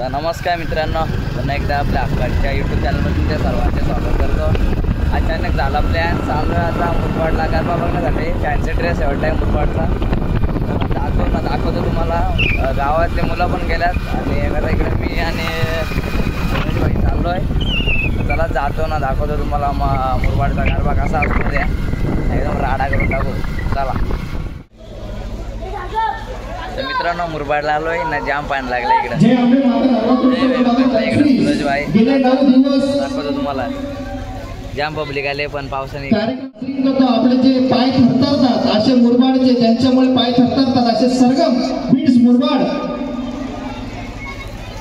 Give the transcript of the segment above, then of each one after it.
तर नमस्कार मित्रांनो, पुन्हा एकदा आपल्या हक्काच्या यूट्यूब चॅनलमध्ये तुमच्या सर्वांचे स्वागत करतो। अचानक झाला प्लॅन, चालू आहे आता मुरबाडला गरबा बघण्यासाठी। फॅन्सी ड्रेस एवढा आहे मुरबाडचा, दाखवतो तुम्हाला। गावातले मुलं पण गेल्यात आणि आता इकडे मी आणि भाई चाललो आहे। चला जातो ना, दाखवतो तुम्हाला मुरबाडचा गरबा कसा असतो ते एकदम राडा करून टाकू। चला तर मित्रांनो, मुरबाडला आलोय ना, जाम पाणी लागलं इकडे। सूरज भाई दाखवतो तुम्हाला, जाम पब्लिक आले पण पावसाने। आपले जे पाय थरथरतात असे मुरबाडचे, ज्यांच्यामुळे पाय थरथरतात असे सरगम बीट्स मुरबाड,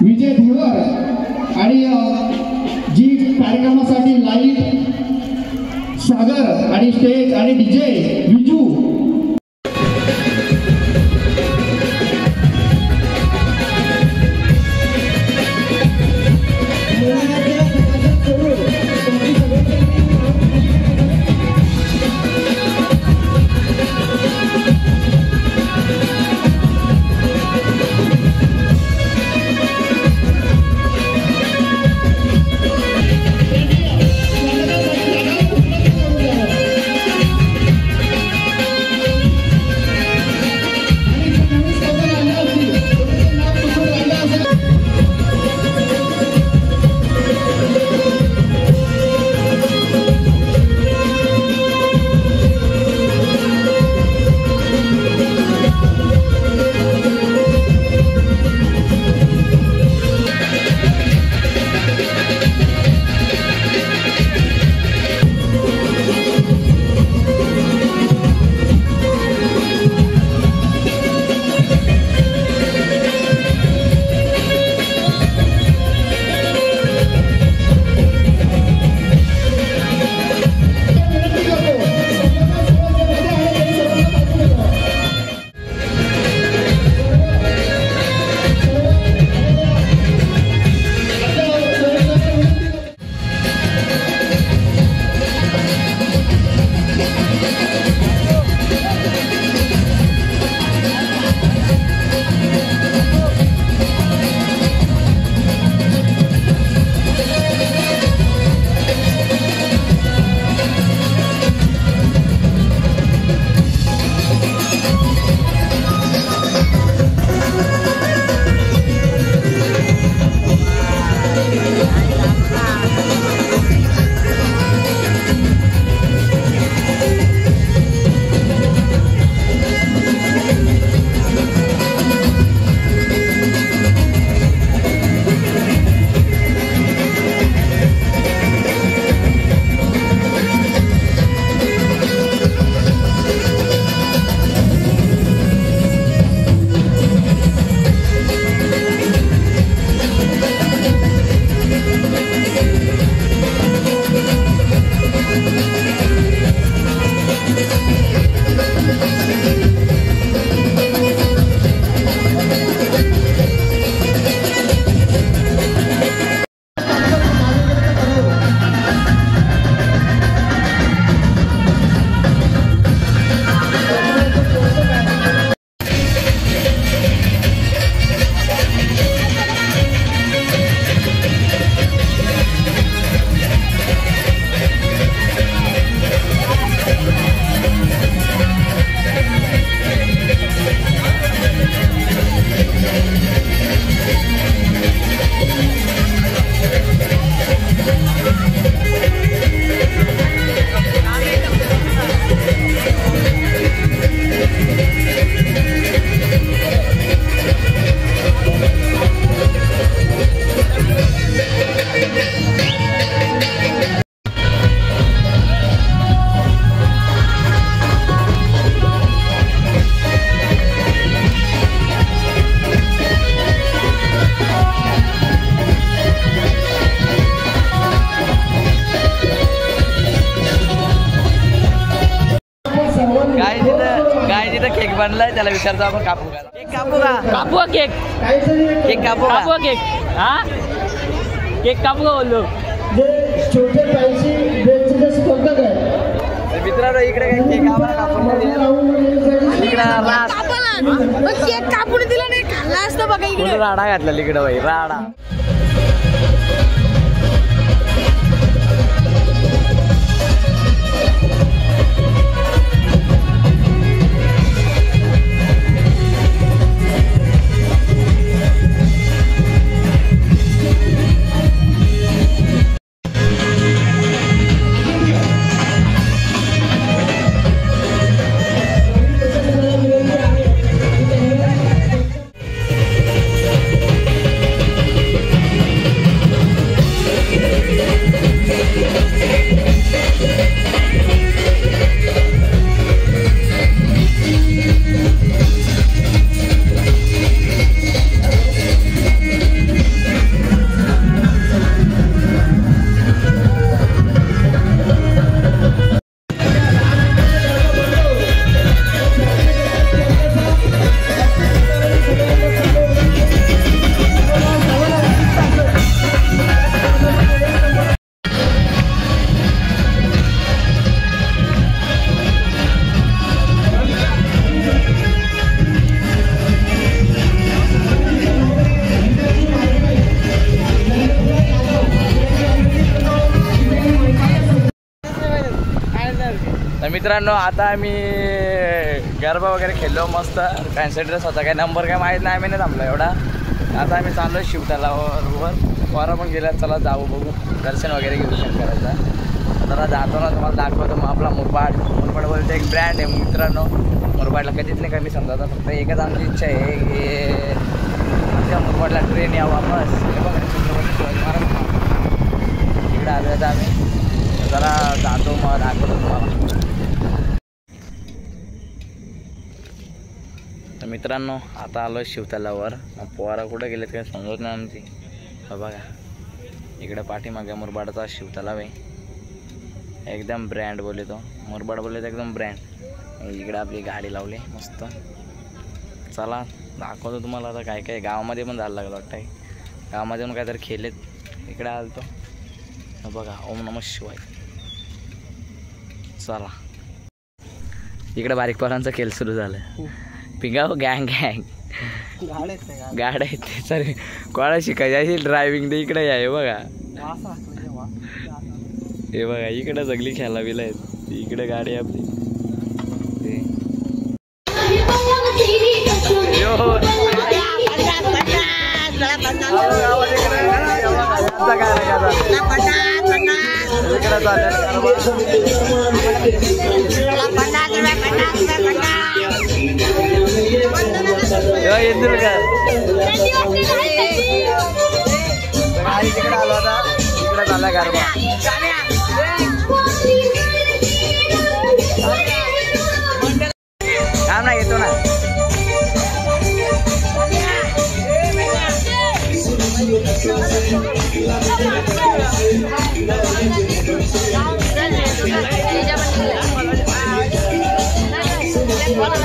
विजय धीवर आणि जी कार्यक्रमासाठी लाईट, सागर आणि स्टेज आणि डीजे विजू। केक बनलाय, त्याला विचारतो आपण कापू का? केक कापू का? कापू का केक? केक कापू कापू का केक? हा केक कापू का बोललो? जे छोटे पैसे बेचण्यास करतात आहे। मित्रांनो इकडे काही केक आम्हाला इकडे केक कापून दिला नाही खाल्ला असतं बघा इकडे राडा घातला इकडे बाई राडा. मित्रांनो आता आम्ही गरबा वगैरे खेळलो मस्त. फॅन्सी ड्रेस होता काय नंबर काय माहीत नाही, आम्ही नाही थांबलो एवढा. आता आम्ही चाललो शिवतलावर. पोरं पण गेल्यात, चला जाऊ बघू दर्शन वगैरे घेऊ शंकराचा. आता जातो ना तुम्हाला दाखवतो मग आपला मुरबाड. मुरबाड बोलते एक ब्रँड आहे मित्रांनो. मुरबाडला कधीच नाही कमी समजावता, फक्त एकच आमची इच्छा आहे की आमच्या मुरबाडला ट्रेन यावं वापस. इकडे आलो तर आम्ही जरा जातो मग दाखवतो तुम्हाला. तर मित्रांनो आता आलो शिवतलावर. पोरा कुठं गेलेत काही समजत नाही आमची. बघा इकडे पाठीमागे मुरबाडचा शिवतलाव आहे. एकदम ब्रँड बोले तो मुरबाड बोलले तर एकदम ब्रँड. इकडे आपली गाडी लावली मस्त. चला दाखवतो तुम्हाला आता काय काय. गावामध्ये पण जायला लागलं वाटतं. गावामध्ये पण काहीतरी खेळलेत. इकडे आलो तो बघा ओम नमः शिवाय. चला इकडे बारीक पोरांचा खेळ सुरू झाला. पिंगाव गँग गँग गाड्या आहेत ते सर. कोणा शिकायची असेल ड्रायव्हिंग ते इकडे या. हे बघा हे बघा इकडे सगळी खेळा बिला आहेत. इकडे गाडी आपली तिकडे आलो होता. इकडे झाला गरबा. काम नाही येतो ना. मला